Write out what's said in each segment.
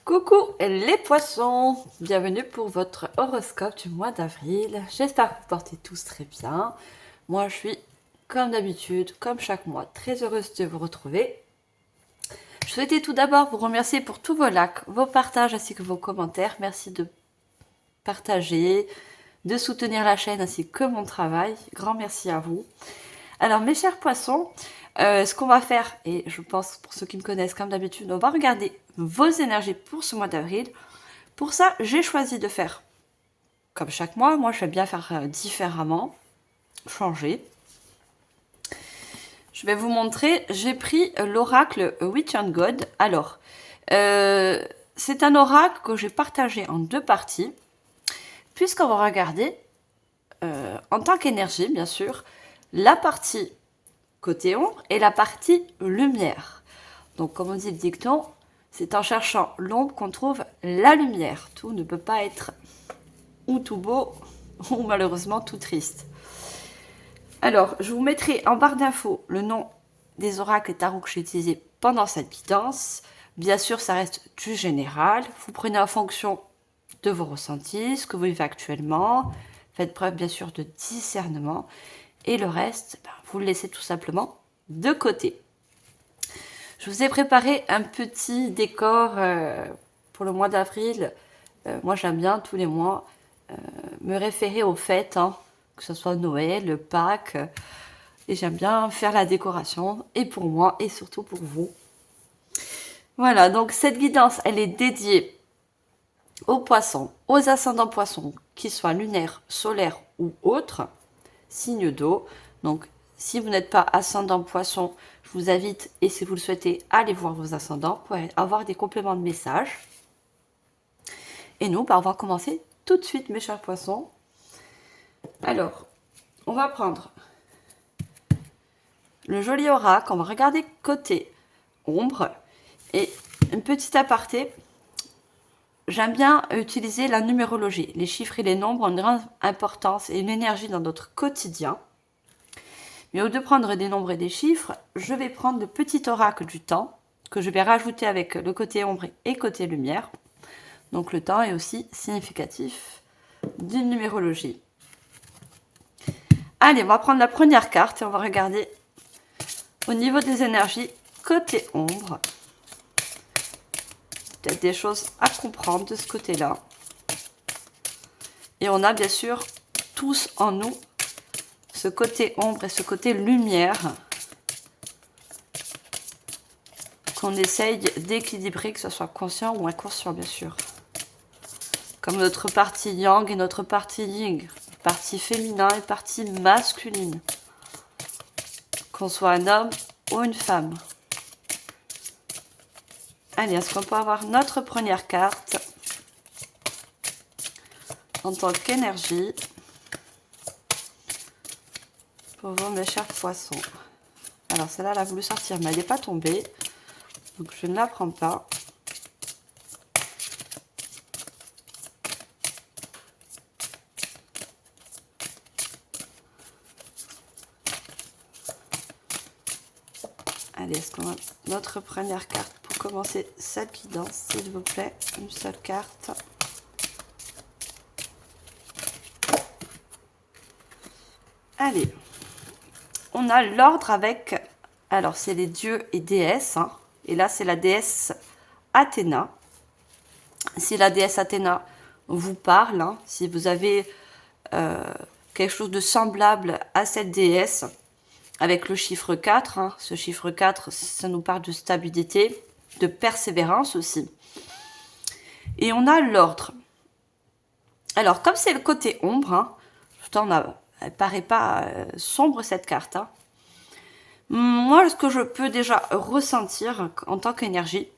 Coucou les poissons, bienvenue pour votre horoscope du mois d'avril. J'espère que vous portez tous très bien. Moi je suis comme d'habitude, comme chaque mois, très heureuse de vous retrouver. Je souhaitais tout d'abord vous remercier pour tous vos likes, vos partages ainsi que vos commentaires. Merci de partager, de soutenir la chaîne ainsi que mon travail. Grand merci à vous. Alors mes chers poissons, ce qu'on va faire, et je pense pour ceux qui me connaissent comme d'habitude, on va regarder vos énergies pour ce mois d'avril. Pour ça, j'ai choisi de faire comme chaque mois. Moi, je vais bien faire différemment, changer. Je vais vous montrer, j'ai pris l'oracle Witch and God. Alors, c'est un oracle que j'ai partagé en deux parties, puisqu'on va regarder, en tant qu'énergie, bien sûr, la partie côté ombre et la partie lumière. Donc, comme on dit le dicton, c'est en cherchant l'ombre qu'on trouve la lumière. Tout ne peut pas être ou tout beau, ou malheureusement tout triste. Alors, je vous mettrai en barre d'infos le nom des oracles et tarots que j'ai utilisés pendant cette guidance. Bien sûr, ça reste du général. Vous prenez en fonction de vos ressentis, ce que vous vivez actuellement. Faites preuve, bien sûr, de discernement. Et le reste, vous le laissez tout simplement de côté. Je vous ai préparé un petit décor pour le mois d'avril. Moi, j'aime bien tous les mois me référer aux fêtes, hein, que ce soit Noël, Pâques. Et j'aime bien faire la décoration, et pour moi, et surtout pour vous. Voilà, donc cette guidance, elle est dédiée aux poissons, aux ascendants poissons, qu'ils soient lunaires, solaires ou autres, signes d'eau. Donc, si vous n'êtes pas ascendant poisson, je vous invite, et si vous le souhaitez, à aller voir vos ascendants pour avoir des compléments de messages. Et nous, on va commencer tout de suite, mes chers poissons. Alors, on va prendre le joli oracle, on va regarder côté ombre. Et une petite aparté, j'aime bien utiliser la numérologie. Les chiffres et les nombres ont une grande importance et une énergie dans notre quotidien. Mais au lieu de prendre des nombres et des chiffres, je vais prendre le petit oracle du temps, que je vais rajouter avec le côté ombre et côté lumière. Donc le temps est aussi significatif d'une numérologie. Allez, on va prendre la première carte et on va regarder au niveau des énergies côté ombre. Peut-être des choses à comprendre de ce côté-là. Et on a bien sûr tous en nous ce côté ombre et ce côté lumière qu'on essaye d'équilibrer, que ce soit conscient ou inconscient bien sûr. Comme notre partie yang et notre partie yin, partie féminin et partie masculine. Qu'on soit un homme ou une femme. Allez, est-ce qu'on peut avoir notre première carte en tant qu'énergie pour vous, mes chers poissons? Alors, celle-là, elle a voulu sortir, mais elle n'est pas tombée. Donc, je ne la prends pas. Allez, est-ce qu'on a notre première carte pour commencer cette guidance, s'il vous plaît? Une seule carte. Allez, on a l'ordre avec, alors c'est les dieux et déesses, hein, et là c'est la déesse Athéna. Si la déesse Athéna vous parle, hein, si vous avez quelque chose de semblable à cette déesse, avec le chiffre 4, hein, ce chiffre 4, ça nous parle de stabilité, de persévérance aussi. Et on a l'ordre. Alors, comme c'est le côté ombre, hein, pourtant elle ne paraît pas sombre cette carte. Hein. Moi, ce que je peux déjà ressentir en tant qu'énergie,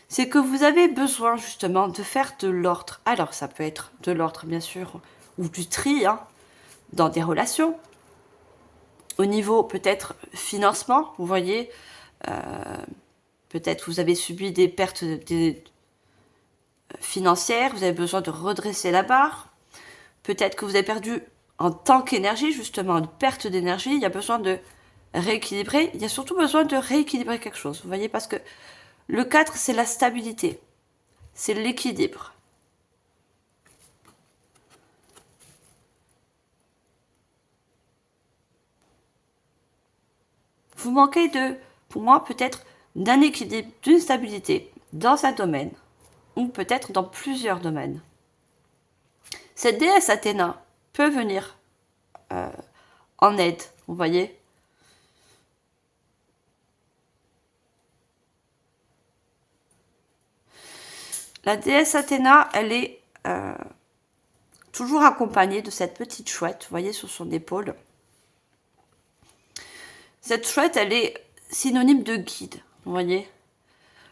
c'est que vous avez besoin justement de faire de l'ordre. Alors, ça peut être de l'ordre, bien sûr, ou du tri, hein, dans des relations. Au niveau peut-être financement, vous voyez, peut-être vous avez subi des pertes financières, vous avez besoin de redresser la barre. Peut-être que vous avez perdu en tant qu'énergie, justement, une perte d'énergie. Il y a besoin de rééquilibrer. Il y a surtout besoin de rééquilibrer quelque chose, vous voyez, parce que le 4, c'est la stabilité. c'est l'équilibre. Vous manquez pour moi, peut-être d'un équilibre, d'une stabilité dans un domaine, ou peut-être dans plusieurs domaines. Cette déesse Athéna peut venir en aide, vous voyez. La déesse Athéna, elle est toujours accompagnée de cette petite chouette, vous voyez, sur son épaule. Cette chouette, elle est synonyme de guide, vous voyez.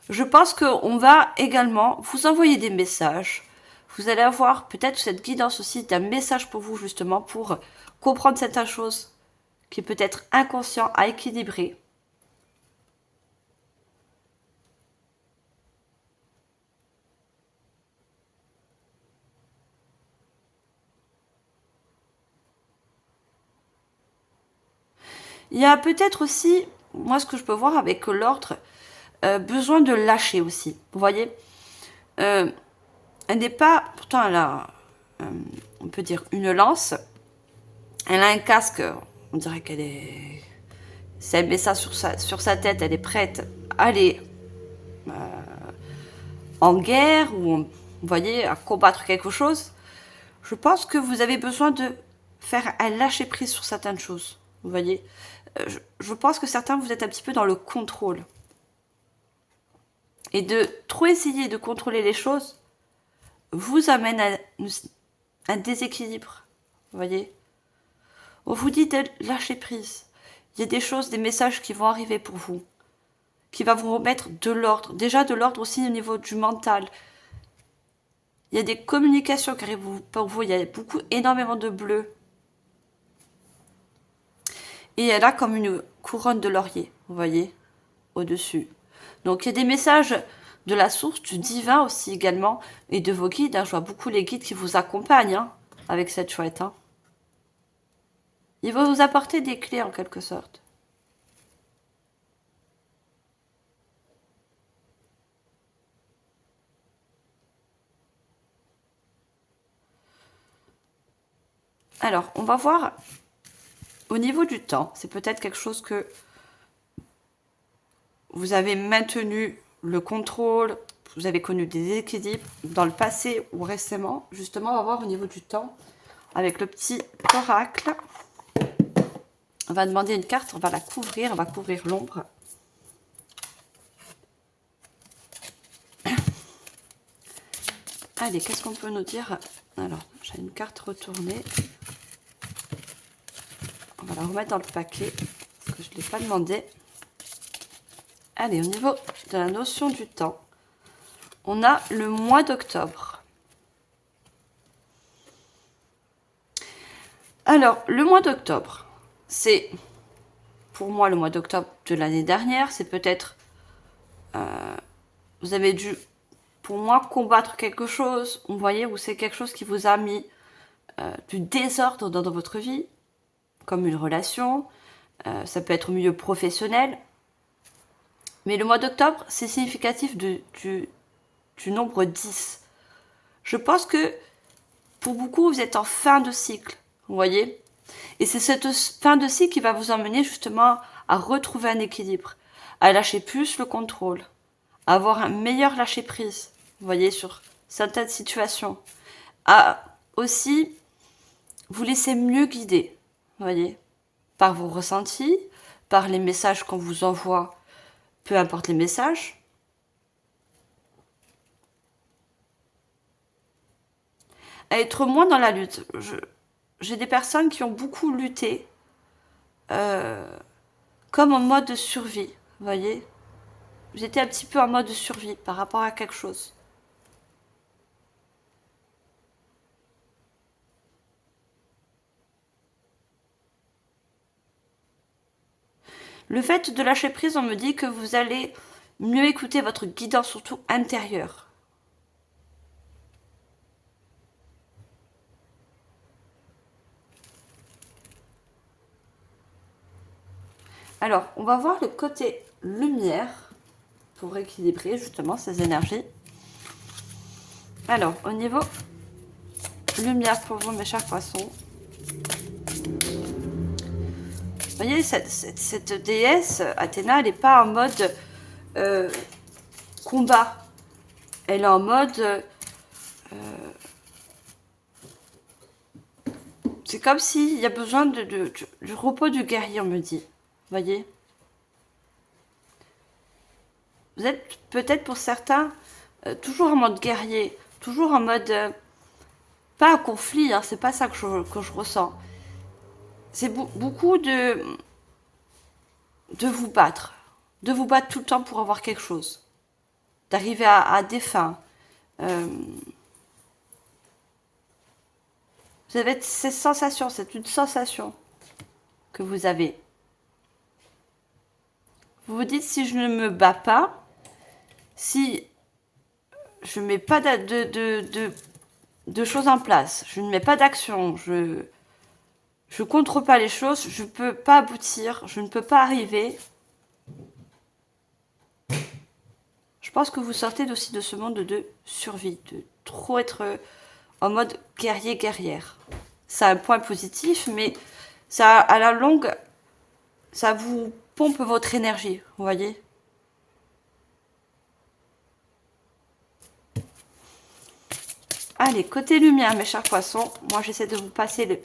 Je pense qu'on va également vous envoyer des messages. Vous allez avoir peut-être cette guidance aussi d'un message pour vous, justement, pour comprendre certaines choses qui est peut-être inconscient à équilibrer. Il y a peut-être aussi, moi ce que je peux voir avec l'ordre, besoin de lâcher aussi. Vous voyez, elle n'est pas, pourtant elle a, on peut dire, une lance. Elle a un casque, on dirait qu'elle est... Si elle met ça sur sa tête, elle est prête à aller en guerre ou, vous voyez, à combattre quelque chose. Je pense que vous avez besoin de faire un lâcher prise sur certaines choses. Vous voyez, je pense que certains, vous êtes un petit peu dans le contrôle. Et de trop essayer de contrôler les choses vous amène à un déséquilibre. Vous voyez, on vous dit de lâcher prise. Il y a des choses, des messages qui vont arriver pour vous, qui va vous remettre de l'ordre. Déjà de l'ordre aussi au niveau du mental. Il y a des communications qui arrivent pour vous. Il y a énormément de bleu. Et elle a comme une couronne de laurier, vous voyez, au-dessus. Donc il y a des messages de la source, du divin aussi également, et de vos guides. Hein. Je vois beaucoup les guides qui vous accompagnent hein, avec cette chouette. Hein. Ils vont vous apporter des clés en quelque sorte. Alors, on va voir au niveau du temps. C'est peut-être quelque chose que vous avez maintenu le contrôle, vous avez connu des équilibres dans le passé ou récemment. Justement, on va voir au niveau du temps avec le petit oracle. On va demander une carte, on va la couvrir, on va couvrir l'ombre. Allez, qu'est-ce qu'on peut nous dire? Alors, j'ai une carte retournée. On va la remettre dans le paquet, parce que je ne l'ai pas demandé. Allez, au niveau de la notion du temps, on a le mois d'octobre. Alors, le mois d'octobre, c'est, pour moi, le mois d'octobre de l'année dernière, c'est peut-être, vous avez dû, pour moi, combattre quelque chose, vous voyez, ou c'est quelque chose qui vous a mis du désordre dans votre vie, comme une relation, ça peut être au milieu professionnel. Mais le mois d'octobre, c'est significatif du nombre 10. Je pense que pour beaucoup, vous êtes en fin de cycle, vous voyez. Et c'est cette fin de cycle qui va vous emmener justement à retrouver un équilibre, à lâcher plus le contrôle, à avoir un meilleur lâcher prise, vous voyez, sur certaines situations, à aussi vous laisser mieux guider, vous voyez, par vos ressentis, par les messages qu'on vous envoie, peu importe les messages. À être moins dans la lutte. J'ai des personnes qui ont beaucoup lutté comme en mode de survie, vous voyez. J'étais un petit peu en mode de survie par rapport à quelque chose. Le fait de lâcher prise, on me dit que vous allez mieux écouter votre guidance, surtout intérieure. Alors, on va voir le côté lumière pour équilibrer justement ces énergies. Alors, au niveau lumière pour vous, mes chers poissons. Vous voyez, cette déesse, Athéna, elle n'est pas en mode combat. Elle est en mode... c'est comme s'il y a besoin du repos du guerrier, on me dit. Vous voyez? Vous êtes peut-être pour certains toujours en mode guerrier, toujours en mode... pas un conflit, hein, c'est pas ça que je ressens. C'est beaucoup de vous battre. De vous battre tout le temps pour avoir quelque chose. D'arriver à des fins. Vous avez cette sensation, c'est une sensation que vous avez. Vous vous dites, si je ne me bats pas, si je ne mets pas de choses en place, je ne mets pas d'action, je ne contrôle pas les choses, je ne peux pas aboutir, je ne peux pas arriver. Je pense que vous sortez aussi de ce monde de survie, de trop être en mode guerrier-guerrière. Ça a un point positif, mais ça, à la longue, ça vous pompe votre énergie, vous voyez? Allez, côté lumière, mes chers poissons, moi j'essaie de vous passer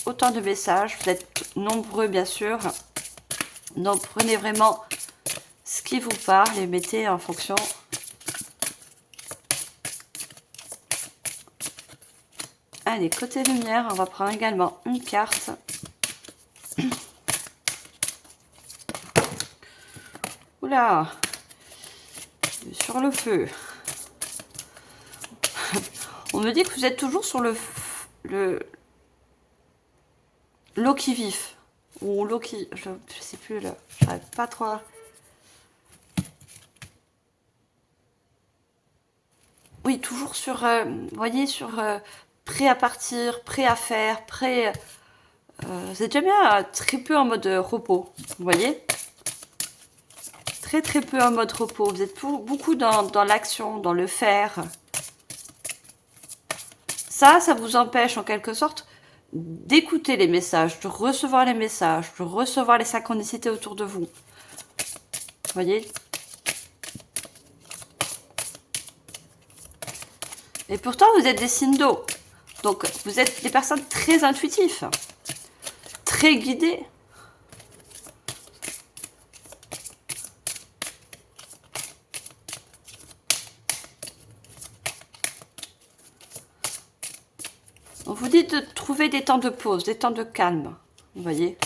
autant de messages. Vous êtes nombreux, bien sûr. Donc prenez vraiment ce qui vous parle et mettez en fonction. Allez, côté lumière, on va prendre également une carte. Oula, sur le feu. On me dit que vous êtes toujours sur l'eau qui vif. Ou l'eau qui... Je sais plus, là. J'arrive pas trop à... Oui, toujours sur... vous voyez, sur... prêt à partir, prêt à faire, prêt... vous êtes jamais très peu en mode repos. Vous voyez? Très très peu en mode repos. Vous êtes beaucoup dans l'action, dans le faire. Ça vous empêche en quelque sorte d'écouter les messages, de recevoir les messages, de recevoir les synchronicités autour de vous. Vous voyez? Et pourtant, vous êtes des signes d'eau. Donc, vous êtes des personnes très intuitives, très guidées. On vous dit de trouver des temps de pause, des temps de calme, vous voyez.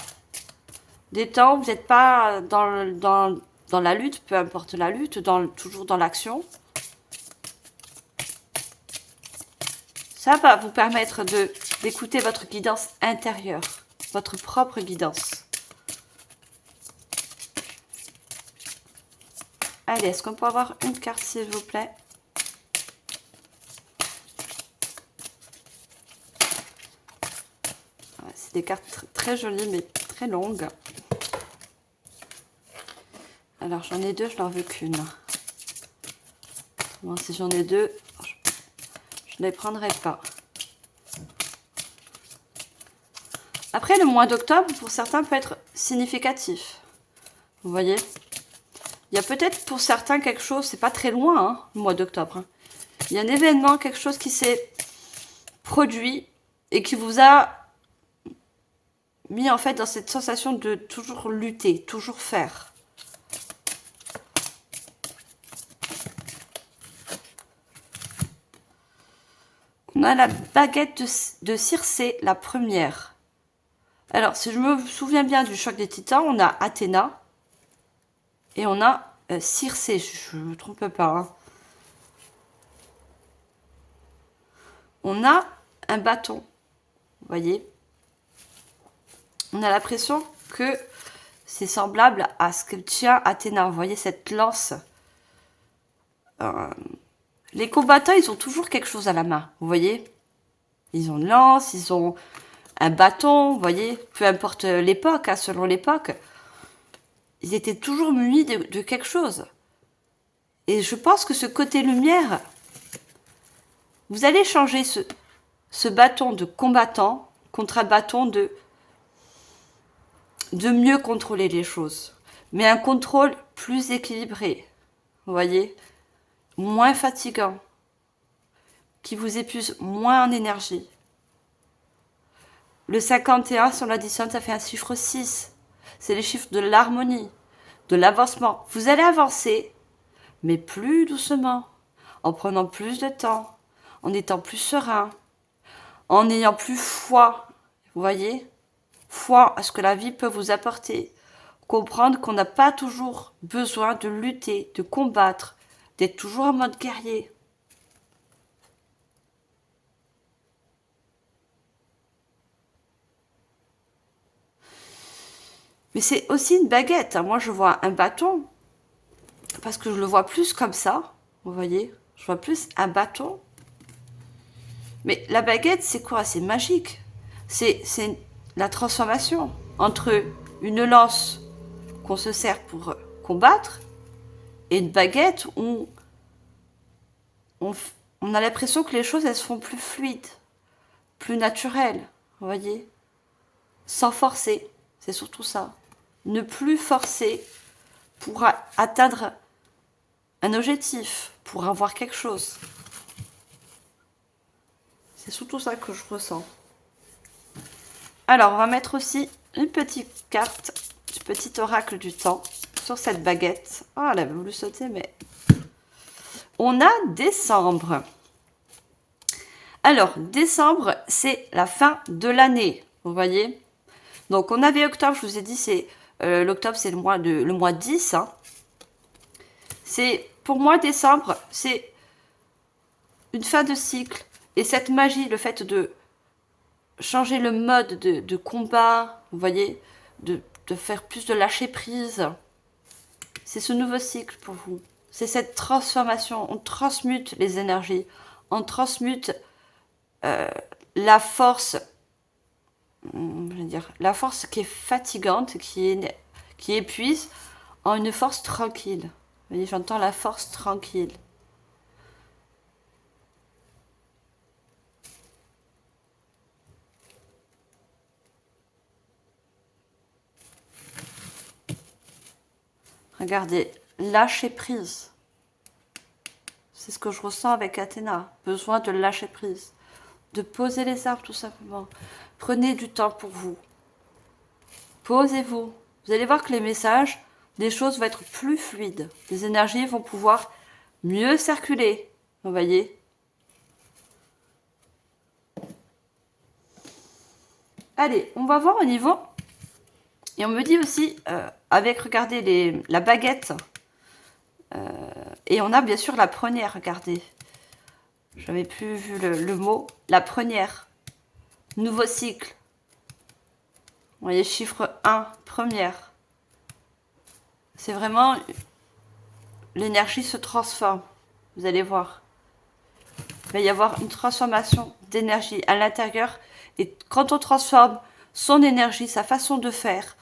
Des temps où vous n'êtes pas dans la lutte, peu importe la lutte, toujours dans l'action. Ça va vous permettre d'écouter votre guidance intérieure, votre propre guidance. Allez, est-ce qu'on peut avoir une carte, s'il vous plaît? C'est des cartes très jolies, mais très longues. Alors, j'en ai deux, je n'en veux qu'une. Bon, si j'en ai deux, je ne les prendrai pas. Après, le mois d'octobre, pour certains, peut être significatif. Vous voyez? Il y a peut-être pour certains quelque chose, c'est pas très loin, hein, le mois d'octobre. Hein. Il y a un événement, quelque chose qui s'est produit et qui vous a mis en fait dans cette sensation de toujours lutter, toujours faire. On a la baguette de Circé, la première. Alors, si je me souviens bien du choc des titans, on a Athéna et on a Circé, je ne me trompe pas. Hein. On a un bâton, vous voyez. On a l'impression que c'est semblable à ce que tient Athéna. Vous voyez cette lance. Les combattants, ils ont toujours quelque chose à la main, vous voyez. Ils ont une lance, ils ont un bâton, vous voyez. Peu importe l'époque, hein, selon l'époque. Ils étaient toujours munis de quelque chose. Et je pense que ce côté lumière, Vous allez changer ce bâton de combattant contre un bâton de mieux contrôler les choses. Mais un contrôle plus équilibré, vous voyez, moins fatigant, qui vous épuise moins en énergie. Le 51 sur l'addition, ça fait un chiffre 6. C'est les chiffres de l'harmonie, de l'avancement. Vous allez avancer, mais plus doucement, en prenant plus de temps, en étant plus serein, en ayant plus foi, vous voyez, foi à ce que la vie peut vous apporter. Comprendre qu'on n'a pas toujours besoin de lutter, de combattre, d'être toujours en mode guerrier. Mais c'est aussi une baguette. Moi, je vois un bâton, parce que je le vois plus comme ça, vous voyez. Je vois plus un bâton. Mais la baguette, c'est quoi? C'est magique. C'est la transformation entre une lance qu'on se sert pour combattre et une baguette où on a l'impression que les choses, elles se font plus fluides, plus naturelles, vous voyez, sans forcer. C'est surtout ça. Ne plus forcer pour atteindre un objectif, pour avoir quelque chose. C'est surtout ça que je ressens. Alors, on va mettre aussi une petite carte du petit oracle du temps sur cette baguette. Oh, elle avait voulu sauter, mais... On a décembre. Alors, décembre, c'est la fin de l'année, vous voyez. Donc, on avait octobre, je vous ai dit, c'est l'octobre, c'est le mois 10. Hein. C'est, pour moi, décembre, c'est une fin de cycle. Et cette magie, le fait de changer le mode de combat, vous voyez, de faire plus de lâcher prise, c'est ce nouveau cycle pour vous. C'est cette transformation. On transmute les énergies. On transmute la force, je veux dire, la force qui est fatigante, qui épuise, en une force tranquille. Vous voyez, j'entends la force tranquille. Regardez, lâcher prise. C'est ce que je ressens avec Athéna. Besoin de lâcher prise. De poser les arbres tout simplement. Prenez du temps pour vous. Posez-vous. Vous allez voir que les messages, les choses vont être plus fluides. Les énergies vont pouvoir mieux circuler. Vous voyez? Allez, on va voir au niveau. Et on me dit aussi, avec, regardez, la baguette. Et on a bien sûr la première, regardez. J'avais plus vu le mot. La première. Nouveau cycle. Vous voyez, chiffre 1, première. C'est vraiment... L'énergie se transforme. Vous allez voir. Il va y avoir une transformation d'énergie à l'intérieur. Et quand on transforme son énergie, sa façon de faire,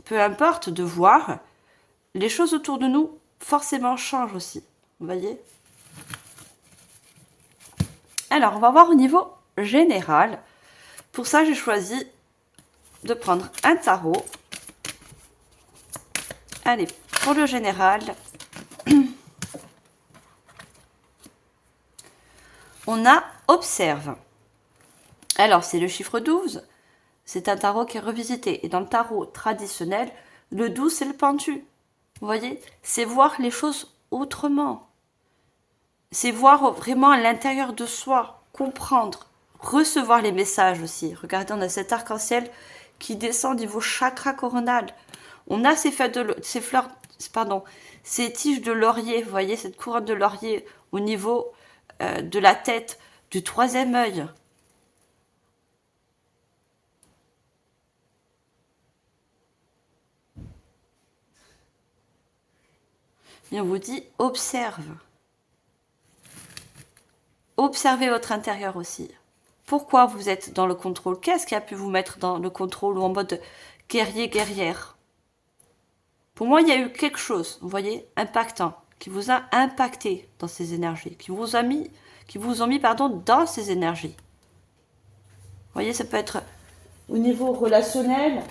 peu importe de voir, les choses autour de nous, forcément, changent aussi. Vous voyez? Alors, on va voir au niveau général. Pour ça, j'ai choisi de prendre un tarot. Allez, pour le général, on a observe. Alors, c'est le chiffre 12. C'est un tarot qui est revisité. Et dans le tarot traditionnel, le 12, c'est le pendu. Vous voyez? C'est voir les choses autrement. C'est voir vraiment à l'intérieur de soi, comprendre, recevoir les messages aussi. Regardez, on a cet arc-en-ciel qui descend au niveau chakra coronal. On a ces tiges de laurier, vous voyez, cette couronne de laurier au niveau de la tête, du troisième œil. Et on vous dit, observe. Observez votre intérieur aussi. Pourquoi vous êtes dans le contrôle? Qu'est-ce qui a pu vous mettre dans le contrôle ou en mode guerrier-guerrière? Pour moi, il y a eu quelque chose, vous voyez, impactant, qui vous a impacté dans ces énergies, qui vous ont mis dans ces énergies. Vous voyez, ça peut être au niveau relationnel.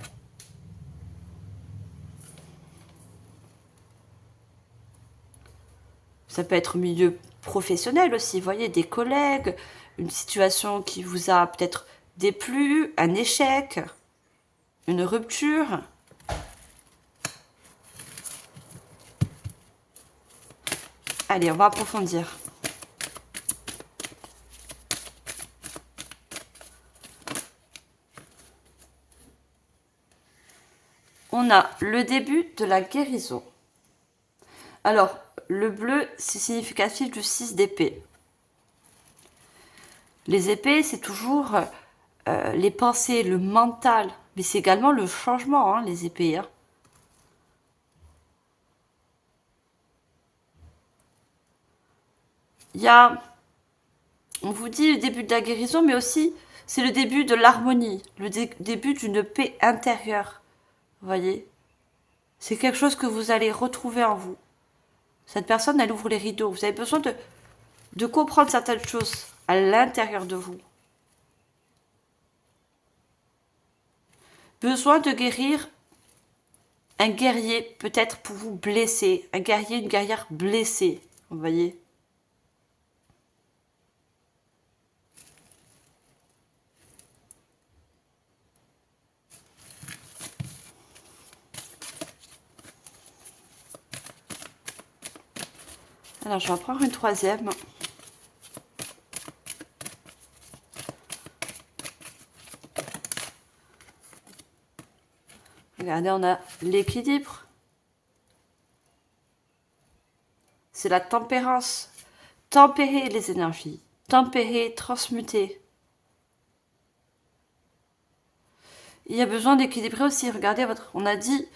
Ça peut être au milieu professionnel aussi, vous voyez, des collègues, une situation qui vous a peut-être déplu, un échec, une rupture. Allez, on va approfondir. On a le début de la guérison. Alors, le bleu, c'est significatif du 6 d'épée. Les épées, c'est toujours les pensées, le mental, mais c'est également le changement, hein, les épées. Hein. Il y a, on vous dit le début de la guérison, mais aussi c'est le début de l'harmonie, le début d'une paix intérieure. Vous voyez, c'est quelque chose que vous allez retrouver en vous. Cette personne, elle ouvre les rideaux. Vous avez besoin de comprendre certaines choses à l'intérieur de vous. Besoin de guérir un guerrier, peut-être pour vous blesser. Un guerrier, une guerrière blessée. Vous voyez ? Alors, je vais en prendre une troisième. Regardez, on a l'équilibre. C'est la tempérance. Tempérer les énergies. Tempérer, transmuter. Il y a besoin d'équilibrer aussi. Regardez, on a dit,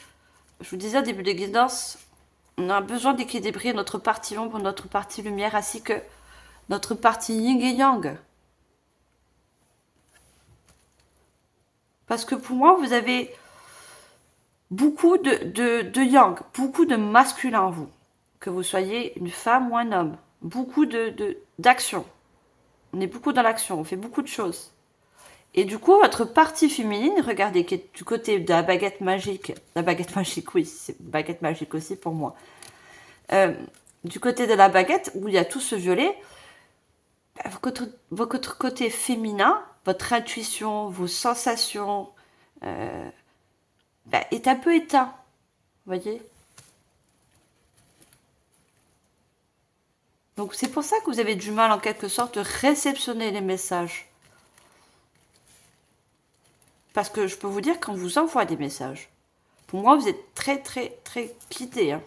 je vous disais au début des guidances, on a besoin d'équilibrer notre partie ombre, notre partie lumière, ainsi que notre partie yin et yang. Parce que pour moi, vous avez beaucoup de yang, beaucoup de masculin en vous. Que vous soyez une femme ou un homme. Beaucoup d'action. On est beaucoup dans l'action, on fait beaucoup de choses. Et du coup, votre partie féminine, regardez, qui est du côté de la baguette magique. La baguette magique, oui, c'est une baguette magique aussi pour moi. Du côté de la baguette, où il y a tout ce violet, votre côté féminin, votre intuition, vos sensations, est un peu éteint. Vous voyez ? Donc c'est pour ça que vous avez du mal en quelque sorte de réceptionner les messages. Parce que je peux vous dire qu'on vous envoie des messages. Pour moi, vous êtes très très très guidé. Hein.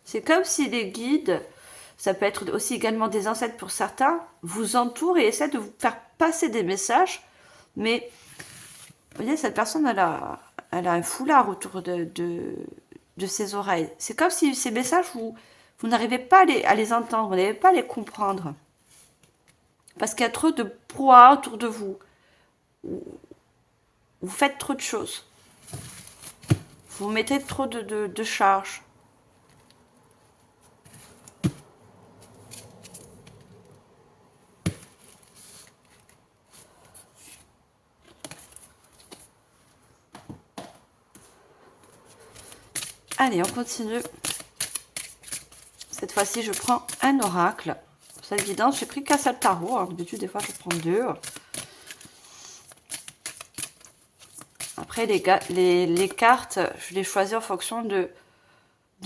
C'est comme si les guides, ça peut être aussi également des ancêtres pour certains, vous entourent et essaient de vous faire passer des messages. Mais, vous voyez, cette personne, elle a un foulard autour de ses oreilles. C'est comme si ces messages, vous n'arrivez pas à les entendre, vous n'arrivez pas à les comprendre. Parce qu'il y a trop de poids autour de vous. Vous faites trop de choses. Vous mettez trop de charges. Allez, on continue. Cette fois-ci, je prends un oracle. Pour cette guidance, j'ai pris qu'un seul tarot. Hein. D'habitude, des fois, je prends deux. Après, les cartes, je les choisis en fonction de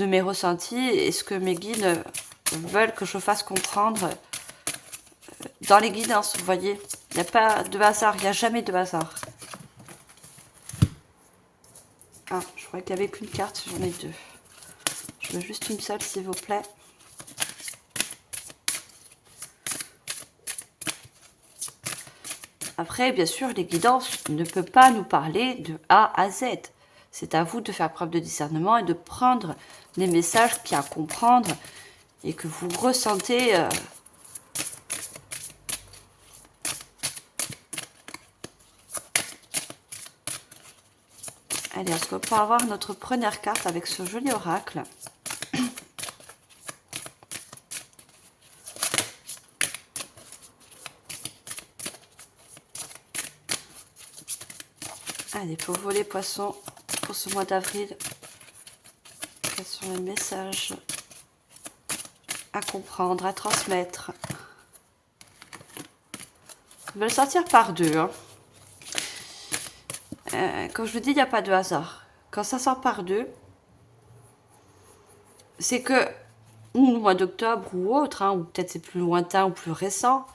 mes ressentis et ce que mes guides veulent que je fasse comprendre dans les guidances. Vous voyez, il n'y a pas de hasard, il n'y a jamais de hasard. Ah, je croyais qu'il n'y avait qu'une carte, j'en ai deux. Je veux juste une seule, s'il vous plaît. Après, bien sûr, les guidances ne peuvent pas nous parler de A à Z. C'est à vous de faire preuve de discernement et de prendre les messages qu'il y a à comprendre et que vous ressentez Allez, est-ce qu'on peut avoir notre première carte avec ce joli oracle? Allez, pour vous les poissons, pour ce mois d'avril, quels sont les messages à comprendre, à transmettre? Je vais le sortir par deux. Hein. Comme je vous dis, il n'y a pas de hasard. Quand ça sort par deux, c'est que, ou le mois d'octobre ou autre, hein, ou peut-être c'est plus lointain ou plus récent,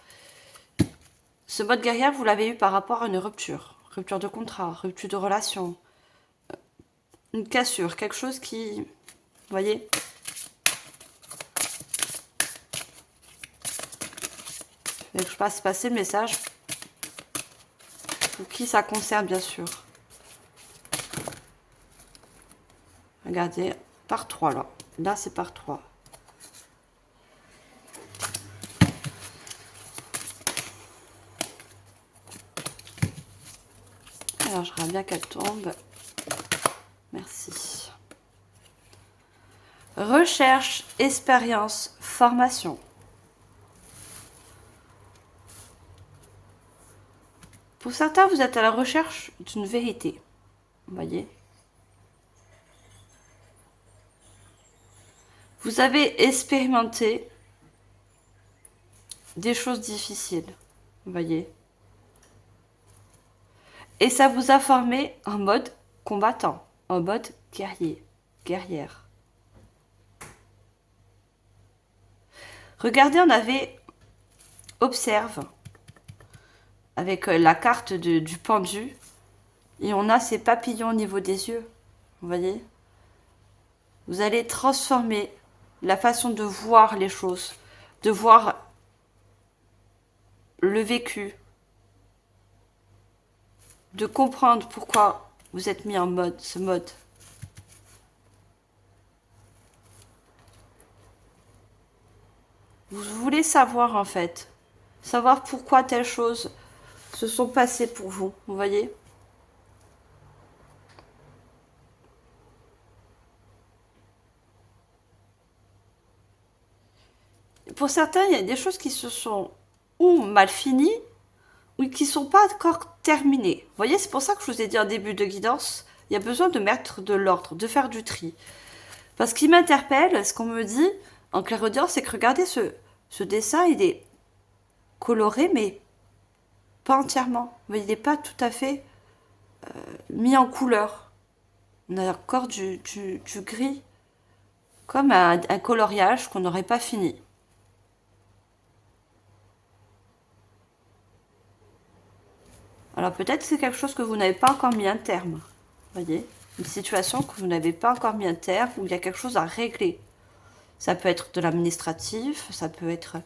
ce mode guerrière, vous l'avez eu par rapport à une rupture. Rupture de contrat, rupture de relation, une cassure, quelque chose qui... Vous voyez? Et que je passe passer le message. Pour qui ça concerne, bien sûr. Regardez, par 3 là. Là, c'est par 3. Alors, j'aimerais bien qu'elle tombe. Merci. Recherche, expérience, formation. Pour certains, vous êtes à la recherche d'une vérité. Vous voyez? Vous avez expérimenté des choses difficiles. Vous voyez? Et ça vous a formé en mode combattant, en mode guerrier, guerrière. Regardez, on avait observe avec la carte du pendu et on a ces papillons au niveau des yeux. Vous voyez? Vous allez transformer la façon de voir les choses, de voir le vécu, de comprendre pourquoi vous êtes mis en mode, ce mode. Vous voulez savoir en fait, savoir pourquoi telles choses se sont passées pour vous, vous voyez? Pour certains, il y a des choses qui se sont ou mal finies, ou qui ne sont pas encore terminées. Vous voyez, c'est pour ça que je vous ai dit en début de guidance, il y a besoin de mettre de l'ordre, de faire du tri. Parce qu'il m'interpelle, ce qu'on me dit en clairaudience, c'est que regardez, ce dessin, il est coloré, mais pas entièrement. Vous voyez, il n'est pas tout à fait mis en couleur. On a encore du gris, comme un coloriage qu'on n'aurait pas fini. Alors peut-être c'est quelque chose que vous n'avez pas encore mis un terme. Vous voyez, une situation que vous n'avez pas encore mis un terme, où il y a quelque chose à régler. Ça peut être de l'administratif, ça peut être...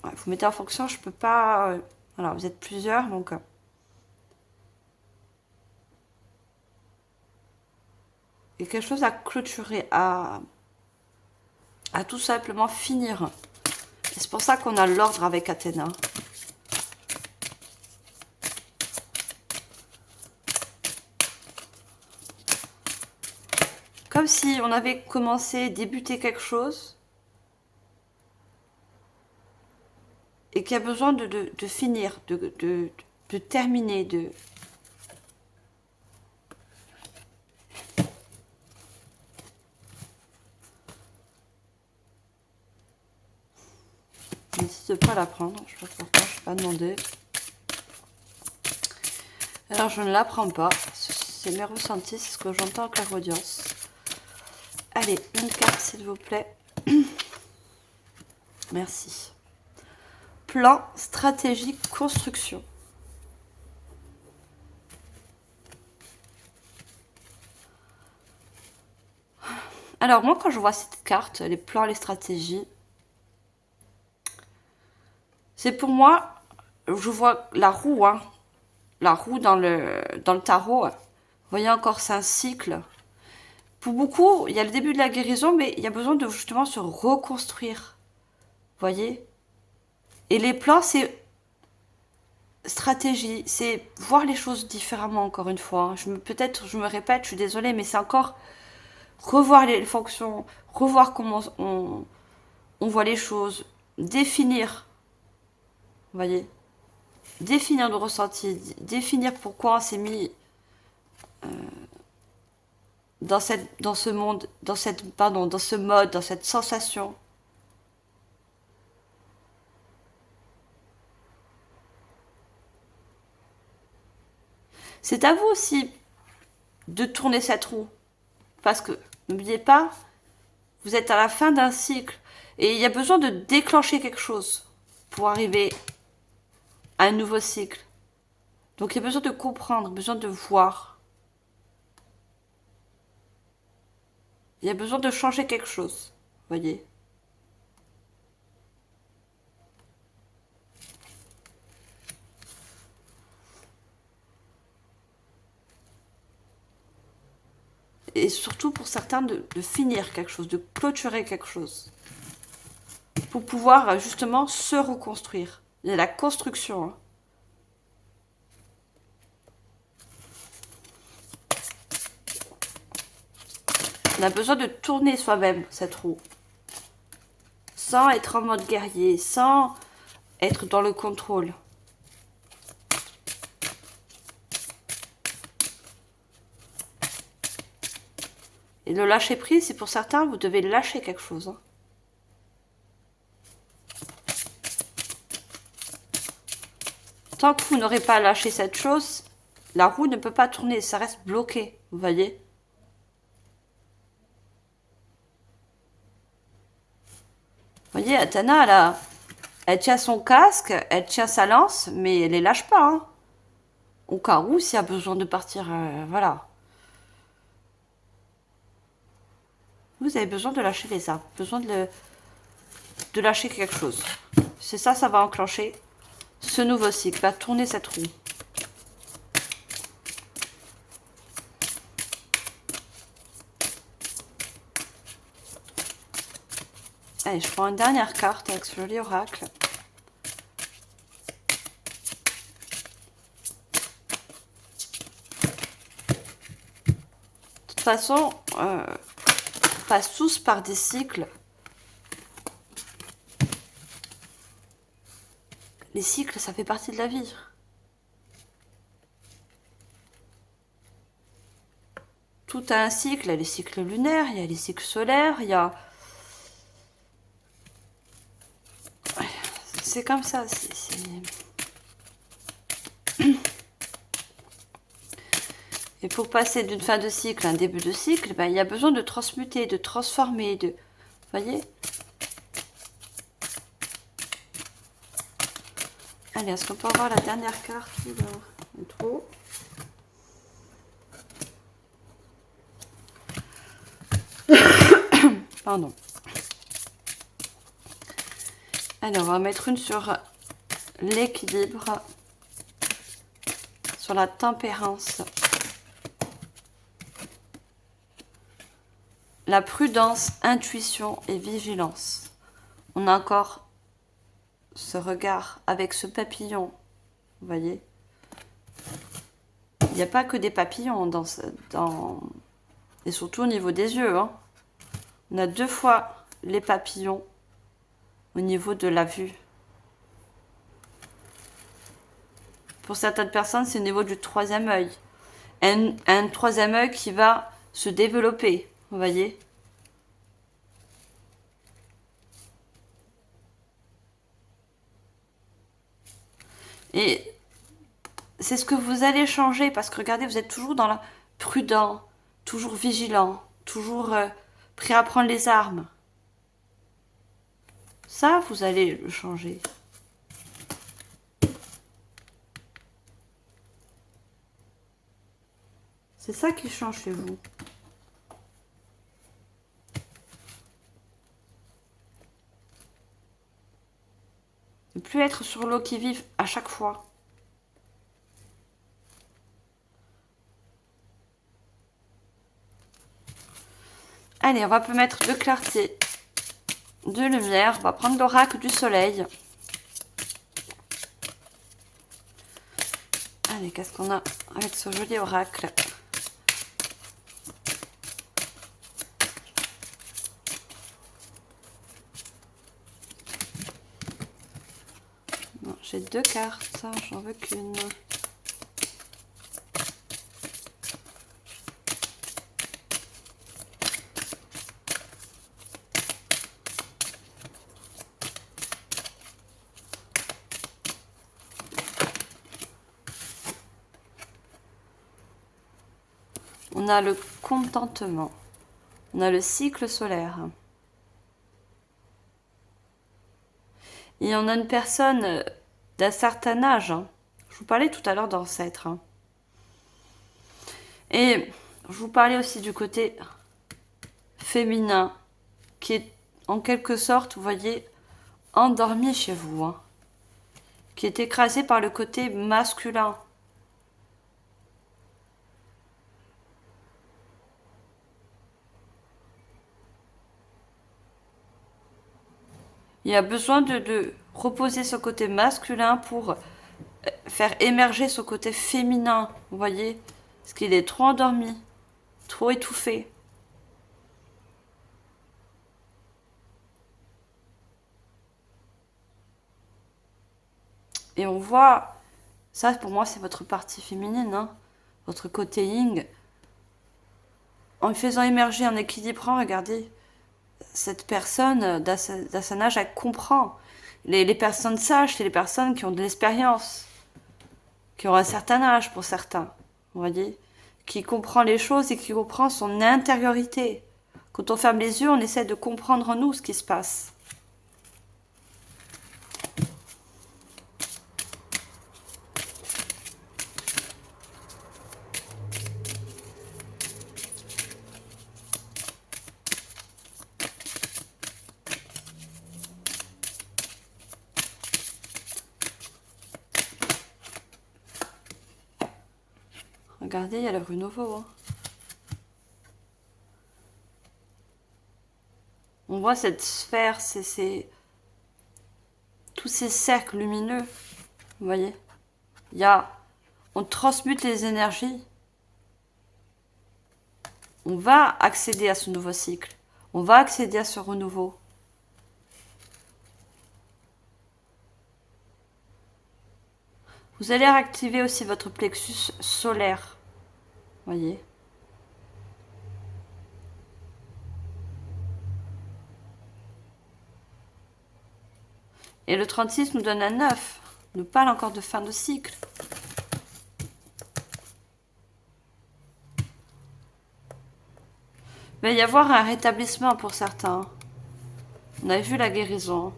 Ouais, vous mettez en fonction, je peux pas... Voilà, vous êtes plusieurs, donc... Il y a quelque chose à clôturer, à tout simplement finir. Et c'est pour ça qu'on a l'ordre avec Athéna. Comme si on avait commencé, débuté quelque chose et qu'il y a besoin de finir, de terminer, de... Je n'hésite pas à la prendre, je ne sais pas pourquoi, je ne vais pas demander. Alors je ne la prends pas, c'est mes ressentis, c'est ce que j'entends en clairaudience. Allez, une carte s'il vous plaît. Merci. Plan, stratégie, construction. Alors moi quand je vois cette carte, les plans, les stratégies, c'est pour moi, je vois la roue, hein, la roue dans le tarot. Vous voyez encore, c'est un cycle. Pour beaucoup, il y a le début de la guérison, mais il y a besoin de justement se reconstruire. Vous voyez? Et les plans, c'est stratégie, c'est voir les choses différemment, encore une fois. Peut-être je me répète, je suis désolée, mais c'est encore revoir les fonctions, revoir comment on voit les choses, définir, vous voyez, définir le ressenti, définir pourquoi on s'est mis dans ce monde, dans ce mode, dans cette sensation. C'est à vous aussi de tourner cette roue. Parce que, n'oubliez pas, vous êtes à la fin d'un cycle. Et il y a besoin de déclencher quelque chose pour arriver à un nouveau cycle. Donc il y a besoin de comprendre, besoin de voir. Il y a besoin de changer quelque chose. Vous voyez? Et surtout pour certains de finir quelque chose, de clôturer quelque chose. Pour pouvoir justement se reconstruire. Il y a la construction. Hein. On a besoin de tourner soi-même cette roue. Sans être en mode guerrier, sans être dans le contrôle. Et le lâcher prise, c'est pour certains, vous devez lâcher quelque chose. Hein. Tant que vous n'aurez pas lâché cette chose, la roue ne peut pas tourner, ça reste bloqué, vous voyez? Vous voyez, Atana, elle tient son casque, elle tient sa lance, mais elle les lâche pas. Hein. Au cas où, s'il y a besoin de partir, voilà. Vous avez besoin de lâcher les arbres, besoin de lâcher quelque chose. C'est ça, ça va enclencher ce nouveau cycle, va tourner cette roue. Allez, je prends une dernière carte avec ce joli oracle. De toute façon, on passe tous par des cycles. Les cycles, ça fait partie de la vie. Tout a un cycle. Il y a les cycles lunaires, il y a les cycles solaires, il y a... C'est comme ça. Et pour passer d'une fin de cycle à un début de cycle, ben, il y a besoin de transmuter, de transformer, de... Vous voyez? Allez, est-ce qu'on peut avoir la dernière carte? Trop. Pardon. Allez, on va mettre une sur l'équilibre, sur la tempérance, la prudence, intuition et vigilance. On a encore ce regard avec ce papillon, vous voyez. Il n'y a pas que des papillons et surtout au niveau des yeux. Hein. On a 2 fois les papillons au niveau de la vue. Pour certaines personnes, c'est au niveau du 3e œil. Un 3e œil qui va se développer, vous voyez. Et c'est ce que vous allez changer, parce que regardez, vous êtes toujours dans la prudent, toujours vigilant, toujours prêt à prendre les armes. Ça, vous allez le changer. C'est ça qui change chez vous. Ne plus être sur l'eau qui vive à chaque fois. Allez, on va mettre de clarté, de lumière. On va prendre l'oracle du soleil. Allez, qu'est-ce qu'on a avec ce joli oracle? Non, j'ai 2 cartes, j'en veux qu'une. On a le contentement. On a le cycle solaire. Et on a une personne d'un certain âge. Je vous parlais tout à l'heure d'ancêtre. Et je vous parlais aussi du côté féminin, qui est en quelque sorte, vous voyez, endormi chez vous. Qui est écrasé par le côté masculin. Il y a besoin de reposer ce côté masculin pour faire émerger ce côté féminin, vous voyez, parce qu'il est trop endormi, trop étouffé. Et on voit, ça pour moi c'est votre partie féminine, hein, votre côté yin. En faisant émerger, en équilibrant, regardez, cette personne d'un certain âge, elle comprend. Les personnes sages, c'est les personnes qui ont de l'expérience, qui ont un certain âge pour certains, vous voyez, qui comprend les choses et qui comprend son intériorité. Quand on ferme les yeux, on essaie de comprendre en nous ce qui se passe. Regardez, il y a le renouveau. Hein. On voit cette sphère, tous ces cercles lumineux. Vous voyez, on transmute les énergies. On va accéder à ce nouveau cycle. On va accéder à ce renouveau. Vous allez activer aussi votre plexus solaire. Voyez. Et le 36 nous donne un 9. Nous parle encore de fin de cycle. Il va y avoir un rétablissement pour certains. On a vu la guérison.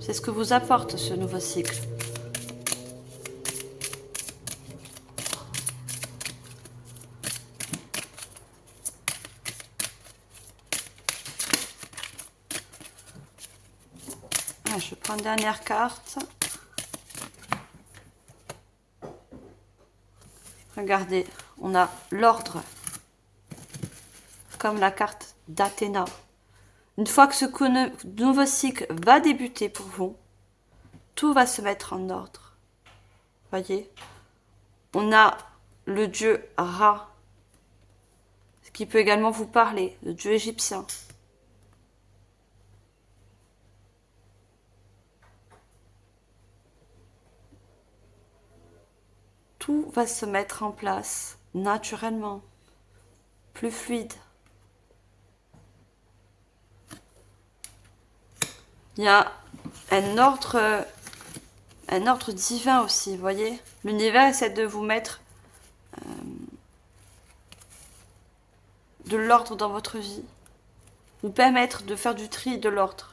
C'est ce que vous apporte ce nouveau cycle. Je prends une dernière carte. Regardez, on a l'ordre, comme la carte d'Athéna. Une fois que ce nouveau cycle va débuter pour vous, tout va se mettre en ordre. Voyez, on a le dieu Ra, ce qui peut également vous parler, le dieu égyptien. Tout va se mettre en place naturellement, plus fluide. Il y a un ordre divin aussi, vous voyez. L'univers essaie de vous mettre de l'ordre dans votre vie, vous permettre de faire du tri de l'ordre.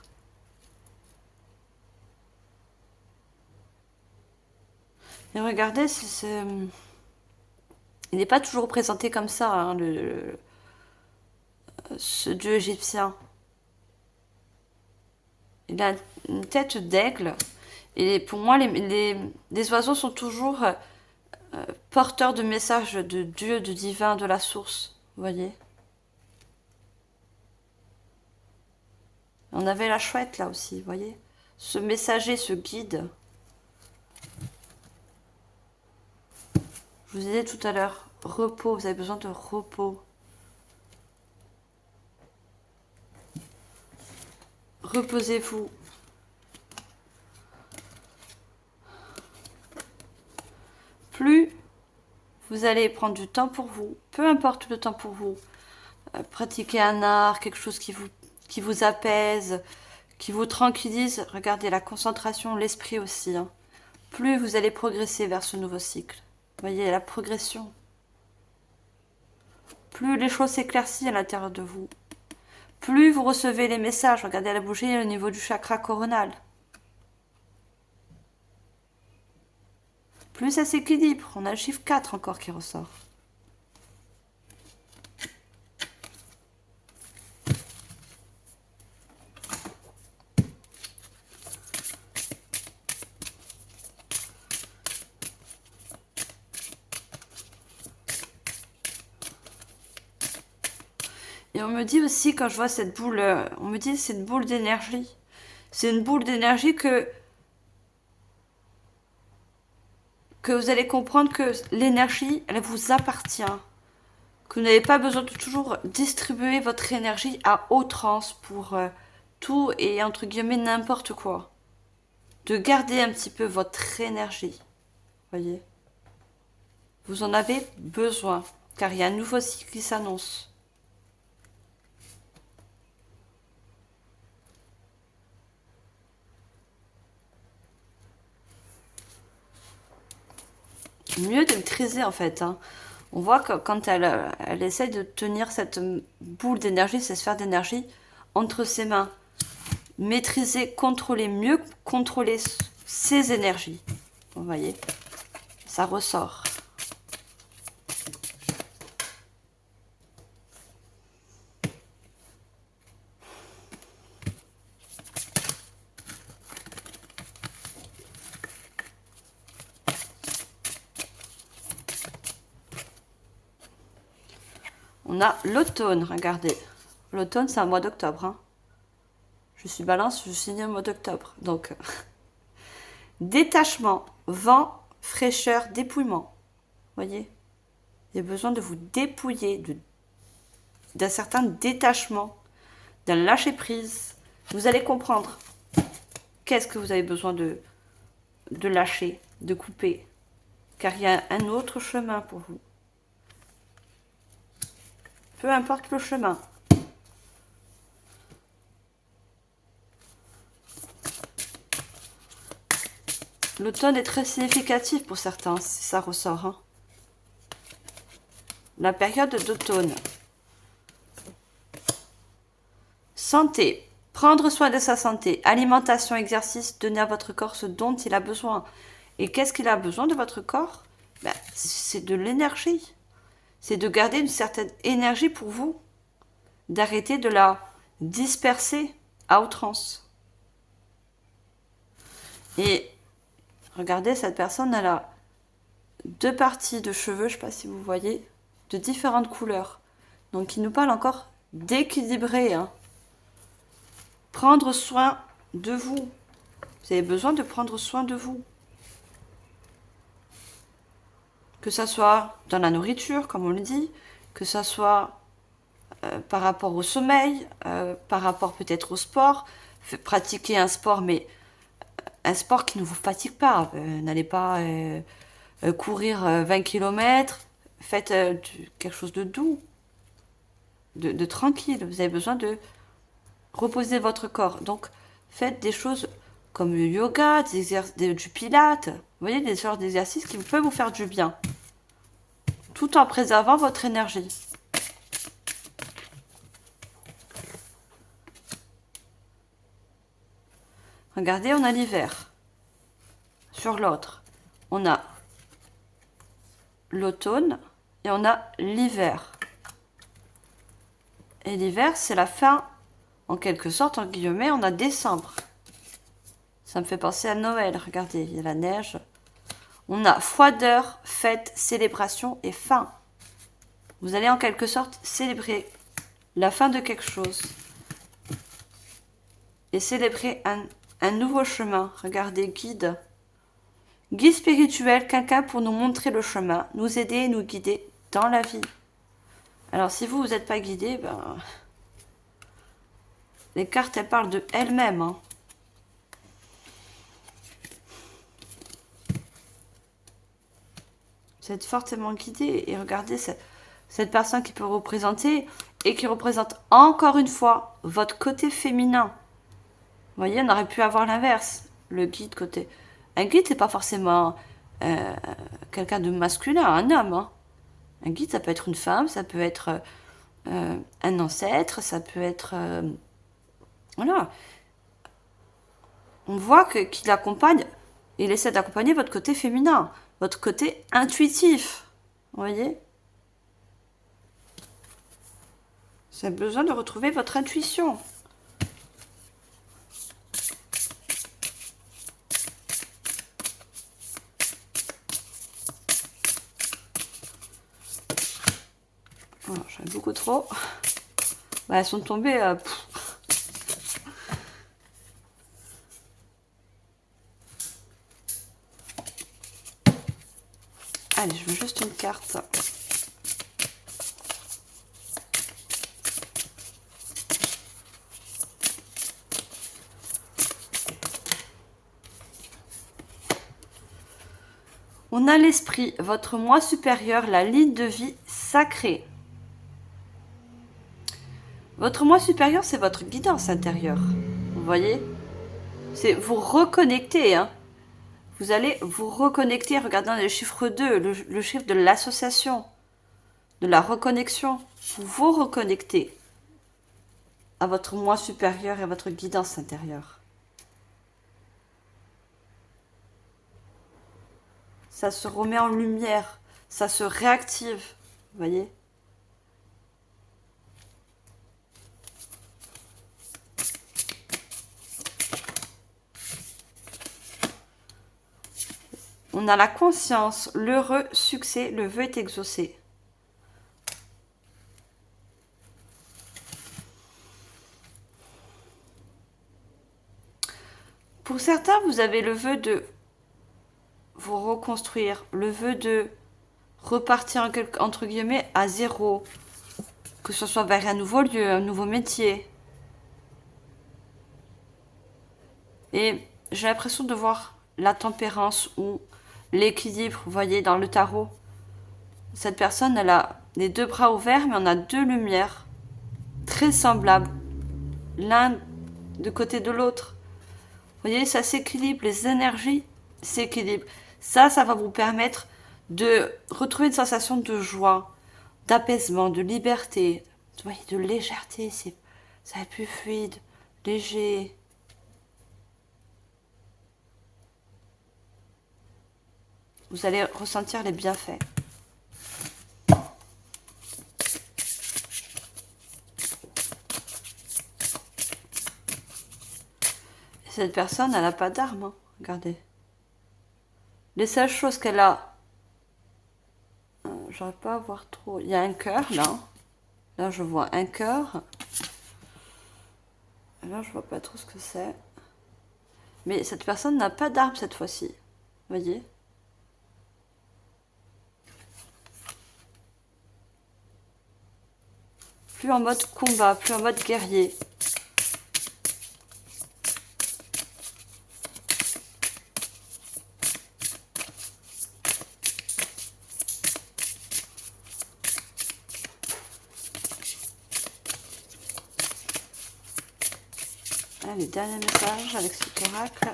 Et regardez, il n'est pas toujours représenté comme ça, hein, ce dieu égyptien. Il a une tête d'aigle. Et pour moi, les oiseaux sont toujours porteurs de messages de Dieu, de divin, de la source. Vous voyez? On avait la chouette là aussi, vous voyez? Ce messager, ce guide. Je vous ai dit tout à l'heure, repos, vous avez besoin de repos. Reposez-vous. Plus vous allez prendre du temps pour vous, peu importe le temps pour vous, pratiquer un art, quelque chose qui vous apaise, qui vous tranquillise. Regardez la concentration, l'esprit aussi. Hein. Plus vous allez progresser vers ce nouveau cycle. Voyez la progression. Plus les choses s'éclaircissent à l'intérieur de vous. Plus vous recevez les messages. Regardez la bougie au niveau du chakra coronal. Plus ça s'équilibre. On a le chiffre 4 encore qui ressort. Et on me dit aussi, quand je vois cette boule, on me dit c'est une boule d'énergie. C'est une boule d'énergie que vous allez comprendre que l'énergie, elle vous appartient. Que vous n'avez pas besoin de toujours distribuer votre énergie à outrance pour tout et entre guillemets n'importe quoi. De garder un petit peu votre énergie. Voyez. Vous en avez besoin, car il y a un nouveau cycle qui s'annonce. Mieux de maîtriser en fait. Hein. On voit que quand elle essaie de tenir cette boule d'énergie, cette sphère d'énergie entre ses mains, maîtriser, contrôler, mieux contrôler ses énergies. Vous voyez, ça ressort. On a l'automne, regardez. L'automne, c'est un mois d'octobre. Hein. Je suis balance, je suis née au mois d'octobre. Donc, détachement, vent, fraîcheur, dépouillement. Voyez, vous avez besoin de vous dépouiller d'un certain détachement, d'un lâcher-prise. Vous allez comprendre qu'est-ce que vous avez besoin de lâcher, de couper. Car il y a un autre chemin pour vous. Peu importe le chemin. L'automne est très significatif pour certains, si ça ressort. Hein. La période d'automne. Santé. Prendre soin de sa santé. Alimentation, exercice, donner à votre corps ce dont il a besoin. Et qu'est-ce qu'il a besoin de votre corps? Ben, c'est de l'énergie. C'est de garder une certaine énergie pour vous. D'arrêter de la disperser à outrance. Et regardez, cette personne, elle a 2 parties de cheveux, je ne sais pas si vous voyez, de différentes couleurs. Donc, il nous parle encore d'équilibrer. Hein. Prendre soin de vous. Vous avez besoin de prendre soin de vous. Que ça soit dans la nourriture, comme on le dit, que ça soit par rapport au sommeil, par rapport peut-être au sport. Pratiquer un sport, mais un sport qui ne vous fatigue pas. N'allez pas courir 20 km. Faites quelque chose de doux, de tranquille. Vous avez besoin de reposer votre corps. Donc, faites des choses comme le yoga, du pilate. Vous voyez, des sortes d'exercices qui peuvent vous faire du bien. Tout en préservant votre énergie. Regardez, on a l'hiver. Sur l'autre, on a l'automne et on a l'hiver. Et l'hiver, c'est la fin, en quelque sorte, en guillemets, on a décembre. Ça me fait penser à Noël. Regardez, il y a la neige. On a froideur, fête, célébration et fin. Vous allez en quelque sorte célébrer la fin de quelque chose. Et célébrer un nouveau chemin. Regardez, guide. Guide spirituel, quelqu'un pour nous montrer le chemin, nous aider et nous guider dans la vie. Alors si vous n'êtes pas guidé, ben, les cartes elles parlent de elles-mêmes. Hein. Vous êtes fortement guidé et regardez cette personne qui peut représenter et qui représente encore une fois votre côté féminin. Vous voyez, on aurait pu avoir l'inverse, le guide côté. Un guide, c'est pas forcément quelqu'un de masculin, un homme. Hein. Un guide, ça peut être une femme, ça peut être un ancêtre, ça peut être... voilà. On voit qu'il accompagne, il essaie d'accompagner votre côté féminin, votre côté intuitif. Vous voyez? Vous avez besoin de retrouver votre intuition. Oh, j'en ai beaucoup trop. Bah, elles sont tombées. Allez, je veux juste une carte. On a l'esprit, votre moi supérieur, la ligne de vie sacrée. Votre moi supérieur, c'est votre guidance intérieure. Vous voyez? C'est vous reconnecter. Hein. Vous allez vous reconnecter, regardant le chiffre 2, le chiffre de l'association, de la reconnexion. Vous vous reconnectez à votre moi supérieur et à votre guidance intérieure. Ça se remet en lumière, ça se réactive, vous voyez? On a la conscience, l'heureux succès, le vœu est exaucé. Pour certains, vous avez le vœu de vous reconstruire, le vœu de repartir entre guillemets à zéro, que ce soit vers un nouveau lieu, un nouveau métier. Et j'ai l'impression de voir la tempérance ou l'équilibre, vous voyez, dans le tarot. Cette personne, elle a les deux bras ouverts, mais on a deux lumières très semblables, l'un de côté de l'autre. Vous voyez, ça s'équilibre, les énergies s'équilibrent. Ça va vous permettre de retrouver une sensation de joie, d'apaisement, de liberté, vous voyez, de légèreté. Ça va être plus fluide, léger. Vous allez ressentir les bienfaits. Et cette personne, elle n'a pas d'armes, hein. Regardez. Les seules choses qu'elle a, j'arrive pas à voir trop. Il y a un cœur là. Là, je vois un cœur. Là, je vois pas trop ce que c'est. Mais cette personne n'a pas d'arme cette fois-ci. Vous voyez? Plus en mode combat, plus en mode guerrier. Allez, dernier message avec cet oracle.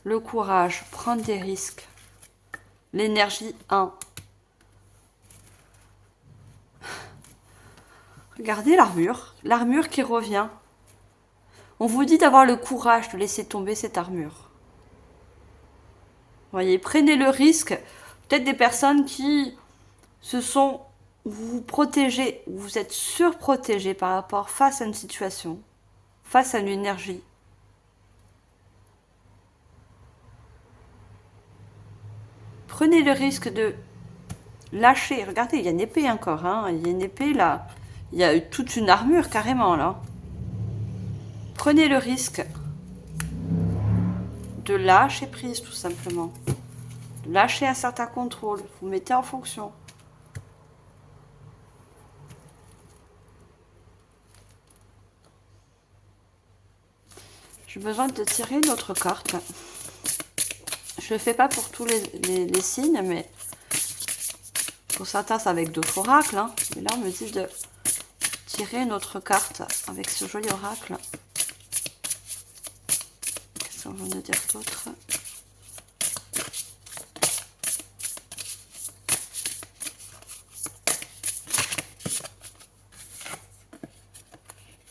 Le courage, prendre des risques. L'énergie 1. Regardez l'armure qui revient. On vous dit d'avoir le courage de laisser tomber cette armure. Vous voyez, prenez le risque. Peut-être des personnes qui se sont... Vous vous protégez, vous êtes surprotégé par rapport face à une situation, face à une énergie. Prenez le risque de lâcher. Regardez, il y a une épée encore. Hein. Il y a une épée là. Il y a toute une armure carrément là. Prenez le risque de lâcher prise, tout simplement. De lâcher un certain contrôle. Vous mettez en fonction. J'ai besoin de tirer une autre carte. Je ne le fais pas pour tous les signes, mais pour certains, c'est avec d'autres oracles. Hein. Mais là, on me dit de tirer une autre carte avec ce joli oracle. Qu'est-ce qu'on vient de dire d'autre?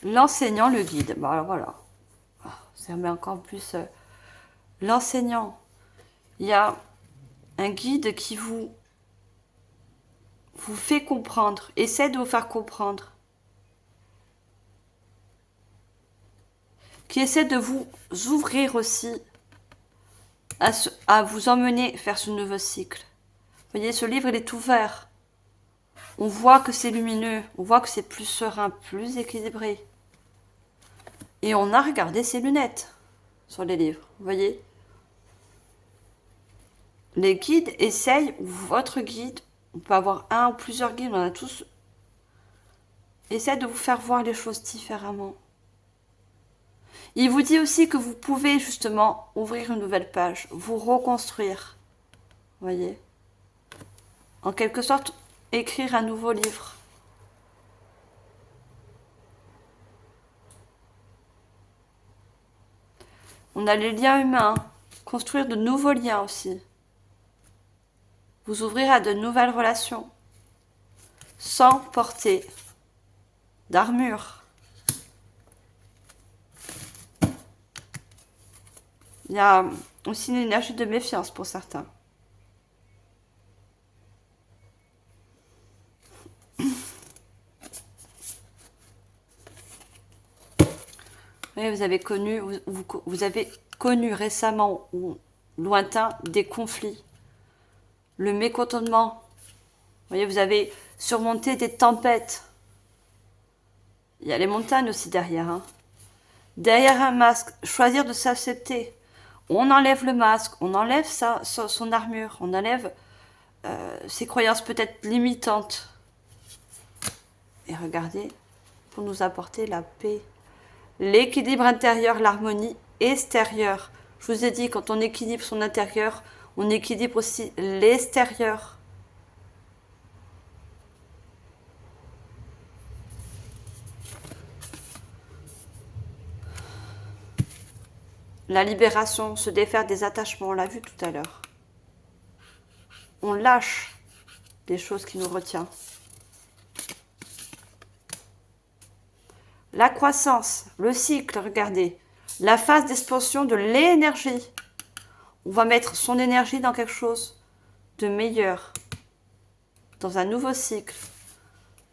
L'enseignant, le guide. Bon, alors voilà. Ça remet encore plus l'enseignant. Il y a un guide qui vous fait comprendre, essaie de vous faire comprendre, qui essaie de vous ouvrir aussi à vous emmener vers ce nouveau cycle. Vous voyez, ce livre, il est ouvert. On voit que c'est lumineux, on voit que c'est plus serein, plus équilibré. Et on a regardé ses lunettes sur les livres, vous voyez. Les guides essayent, ou votre guide, on peut avoir un ou plusieurs guides, on en a tous, essaie de vous faire voir les choses différemment. Il vous dit aussi que vous pouvez justement ouvrir une nouvelle page, vous reconstruire, vous voyez. En quelque sorte, écrire un nouveau livre. On a les liens humains, construire de nouveaux liens aussi. Vous ouvrir à de nouvelles relations, sans porter d'armure. Il y a aussi une énergie de méfiance pour certains. Oui, vous avez connu récemment ou lointain des conflits, le mécontentement. Vous voyez, vous avez surmonté des tempêtes. Il y a les montagnes aussi derrière. Hein. Derrière un masque, choisir de s'accepter. On enlève le masque, on enlève son armure, on enlève ses croyances peut-être limitantes. Et regardez, pour nous apporter la paix. L'équilibre intérieur, l'harmonie extérieure. Je vous ai dit, quand on équilibre son intérieur, on équilibre aussi l'extérieur. La libération, se défaire des attachements, on l'a vu tout à l'heure. On lâche des choses qui nous retiennent. La croissance, le cycle, regardez. La phase d'expansion de l'énergie. On va mettre son énergie dans quelque chose de meilleur. Dans un nouveau cycle.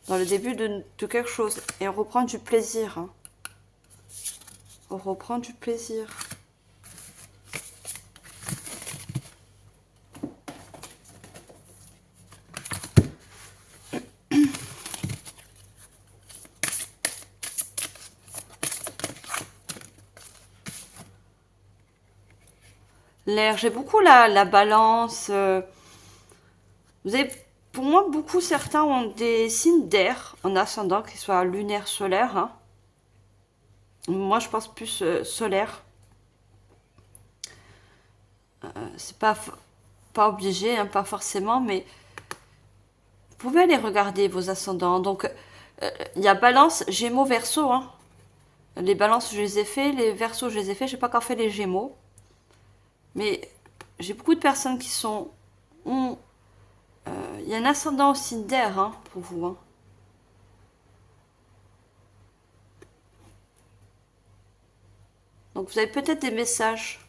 Dans le début de quelque chose. Et on reprend du plaisir. Hein. On reprend du plaisir. L'air, j'ai beaucoup la balance. Vous avez, pour moi, certains ont des signes d'air en ascendant, qu'ils soient lunaire, solaire. Hein. Moi, je pense plus solaire. C'est pas obligé, hein, pas forcément, mais vous pouvez aller regarder vos ascendants. Donc, il y a Balance, Gémeaux, Verseau. Hein. Les Balances, je les ai fait. Les Verseaux, je les ai fait. J'ai pas encore fait les Gémeaux. Mais j'ai beaucoup de personnes qui sont... Il y a un ascendant aussi d'air hein, pour vous. Hein. Donc vous avez peut-être des messages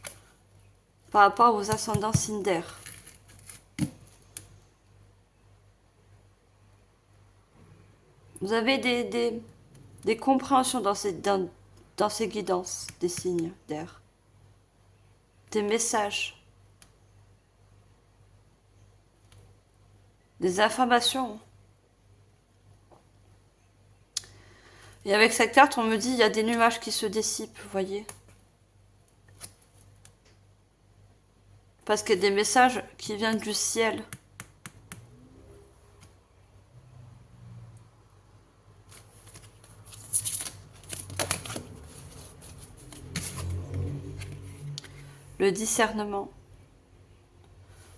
par rapport à vos ascendants signes d'air. Vous avez des compréhensions dans ces guidances des signes d'air. Des messages. Des informations. Et avec cette carte, on me dit il y a des nuages qui se dissipent, vous voyez. Parce qu'il y a des messages qui viennent du ciel. Le discernement.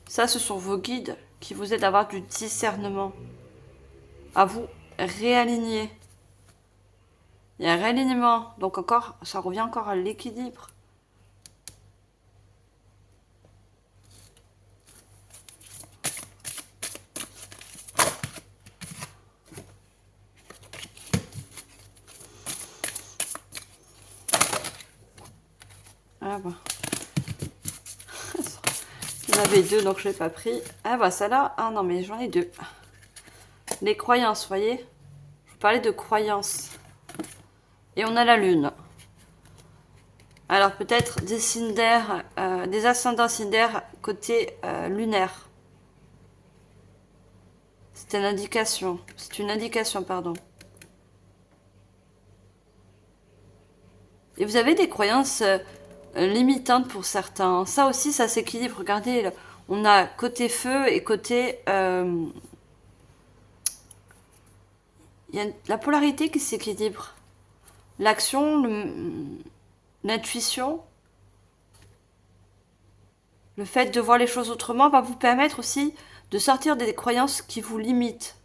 Ça, ce sont vos guides qui vous aident à avoir du discernement. À vous réaligner. Il y a un réalignement. Donc encore, ça revient encore à l'équilibre. Ah bah. Il y en avait deux, donc je l'ai pas pris. Ah bah celle-là, ah non mais j'en ai deux. Les croyances, vous voyez. Je vous parlais de croyances. Et on a la lune. Alors peut-être des signes d'air, des ascendants signes d'air côté lunaire. C'est une indication. C'est une indication, pardon. Et vous avez des croyances limitantes pour certains. Ça aussi, ça s'équilibre. Regardez, là, on a côté feu et côté... il y a la polarité qui s'équilibre. L'action, l'intuition, le fait de voir les choses autrement va vous permettre aussi de sortir des croyances qui vous limitent.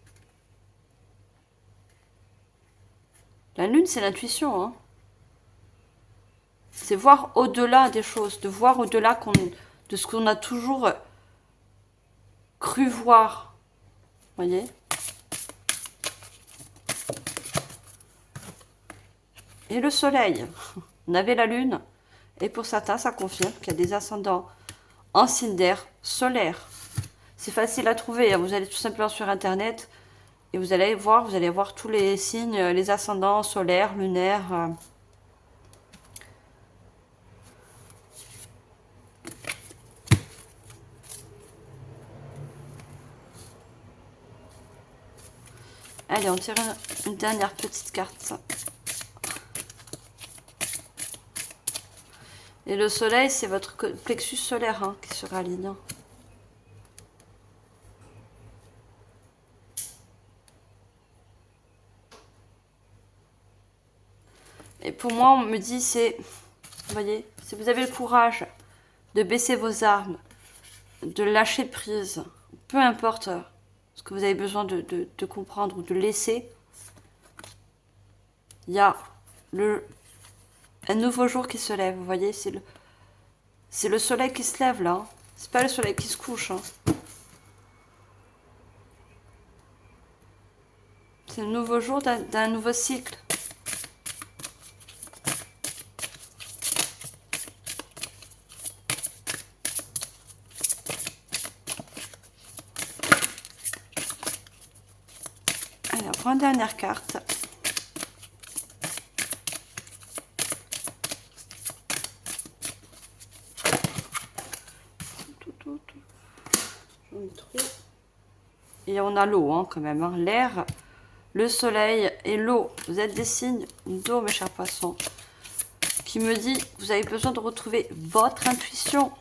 La lune, c'est l'intuition, hein. C'est voir au-delà des choses, de voir au-delà de ce qu'on a toujours cru voir. Vous voyez ? Et le soleil. On avait la lune. Et pour certains, ça confirme qu'il y a des ascendants en signe d'air solaire. C'est facile à trouver. Vous allez tout simplement sur Internet et vous allez voir tous les signes, les ascendants solaires, lunaires. Allez, on tire une dernière petite carte. Et le soleil, c'est votre plexus solaire hein, qui se raligne. Et pour moi, on me dit, c'est, vous voyez, si vous avez le courage de baisser vos armes, de lâcher prise, peu importe ce que vous avez besoin de comprendre ou de laisser, il y a un nouveau jour qui se lève, vous voyez, c'est le soleil qui se lève là, hein. C'est pas le soleil qui se couche. Hein. C'est le nouveau jour d'un nouveau cycle. Allez, on prend une dernière carte. Et on a l'eau hein, quand même, hein. L'air, le soleil et l'eau. Vous êtes des signes d'eau, mes chers poissons, qui me dit que vous avez besoin de retrouver votre intuition.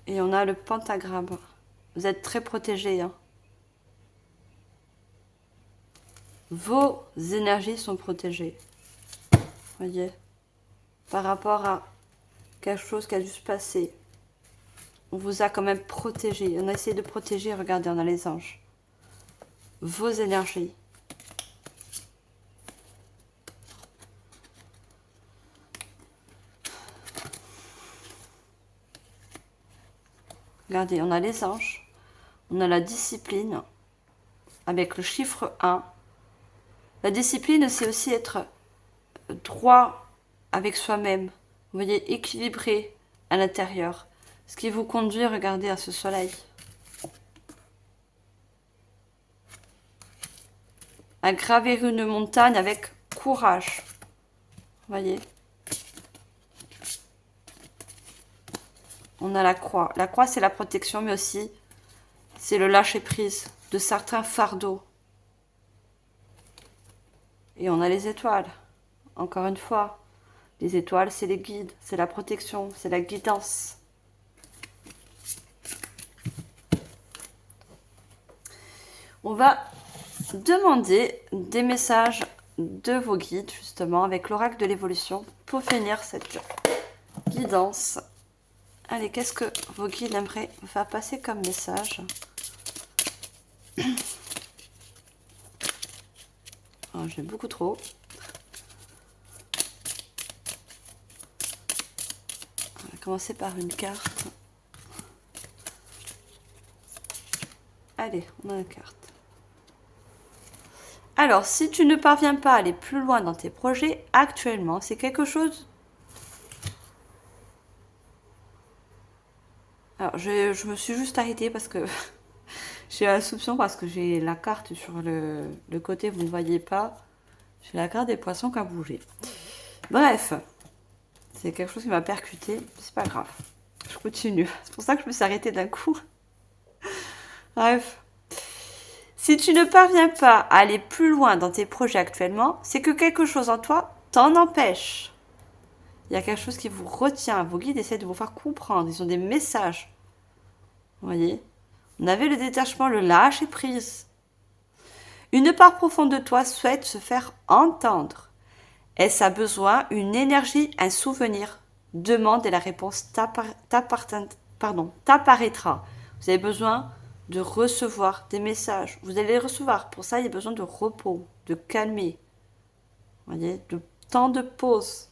Et on a le pentagramme. Vous êtes très protégés. Hein. Vos énergies sont protégées. Voyez, par rapport à quelque chose qui a dû se passer. On vous a quand même protégé. On a essayé de protéger, regardez, on a les anges. Vos énergies. Regardez, on a les anges. On a la discipline. Avec le chiffre 1. La discipline, c'est aussi être droit avec soi-même. Vous voyez, équilibré à l'intérieur. Ce qui vous conduit, regardez, à ce soleil. À gravir une montagne avec courage. Vous voyez. On a la croix. La croix, c'est la protection, mais aussi, c'est le lâcher-prise de certains fardeaux. Et on a les étoiles. Encore une fois, les étoiles, c'est les guides, c'est la protection, c'est la guidance. On va demander des messages de vos guides, justement, avec l'oracle de l'évolution, pour finir cette guidance. Allez, qu'est-ce que vos guides aimeraient faire passer comme message? Oh, j'ai beaucoup trop. On va commencer par une carte. Allez, on a une carte. Alors, si tu ne parviens pas à aller plus loin dans tes projets, actuellement, c'est quelque chose... Alors, je me suis juste arrêtée parce que j'ai la soupçon, parce que j'ai la carte sur le côté, vous ne voyez pas. J'ai la carte des poissons qui a bougé. Bref, c'est quelque chose qui m'a percuté, c'est pas grave. Je continue. C'est pour ça que je me suis arrêtée d'un coup. Bref. Si tu ne parviens pas à aller plus loin dans tes projets actuellement, c'est que quelque chose en toi t'en empêche. Il y a quelque chose qui vous retient. Vos guides essaient de vous faire comprendre. Ils ont des messages. Vous voyez? On avait le détachement, le lâcher prise. Une part profonde de toi souhaite se faire entendre. Est-ce un besoin, une énergie, un souvenir? Demande et la réponse t'apparaîtra. Vous avez besoin de recevoir des messages. Vous allez les recevoir. Pour ça, il y a besoin de repos, de calmer. Vous voyez, de temps de pause.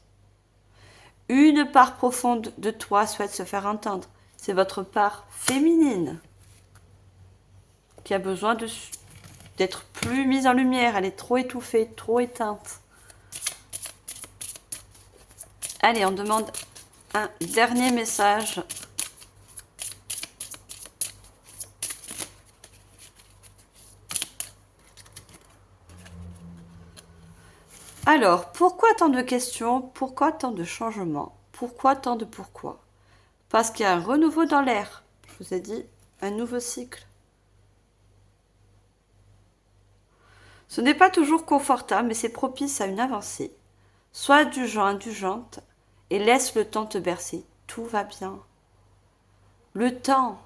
Une part profonde de toi souhaite se faire entendre. C'est votre part féminine qui a besoin d'être plus mise en lumière. Elle est trop étouffée, trop éteinte. Allez, on demande un dernier message. Alors, pourquoi tant de questions? Pourquoi tant de changements? Pourquoi tant de pourquoi? Parce qu'il y a un renouveau dans l'air. Je vous ai dit, un nouveau cycle. Ce n'est pas toujours confortable, mais c'est propice à une avancée. Sois indulgent, indulgente, et laisse le temps te bercer. Tout va bien. Le temps.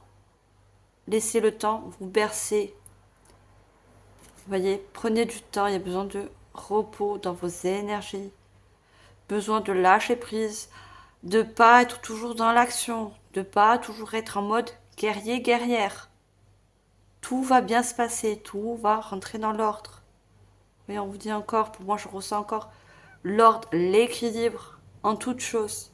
Laissez le temps vous bercer. Vous voyez, prenez du temps, il y a besoin de repos dans vos énergies. Besoin de lâcher prise, de pas être toujours dans l'action, de pas toujours être en mode guerrier, guerrière. Tout va bien se passer, tout va rentrer dans l'ordre. Oui, on vous dit encore, pour moi je ressens encore l'ordre, l'équilibre en toute chose.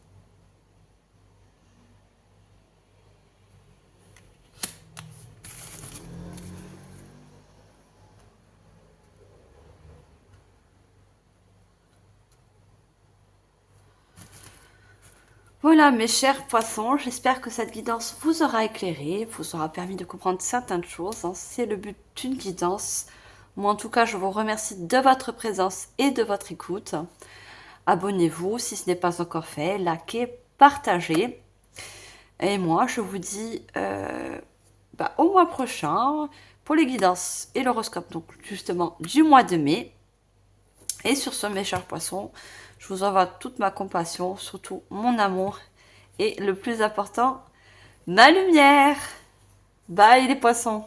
Voilà mes chers poissons, j'espère que cette guidance vous aura éclairé, vous aura permis de comprendre certaines choses. C'est le but d'une guidance. Moi en tout cas, je vous remercie de votre présence et de votre écoute. Abonnez-vous si ce n'est pas encore fait, likez, partagez. Et moi, je vous dis au mois prochain pour les guidances et l'horoscope, donc justement du mois de mai. Et sur ce, mes chers poissons, je vous envoie toute ma compassion, surtout mon amour et le plus important, ma lumière. Bye les poissons!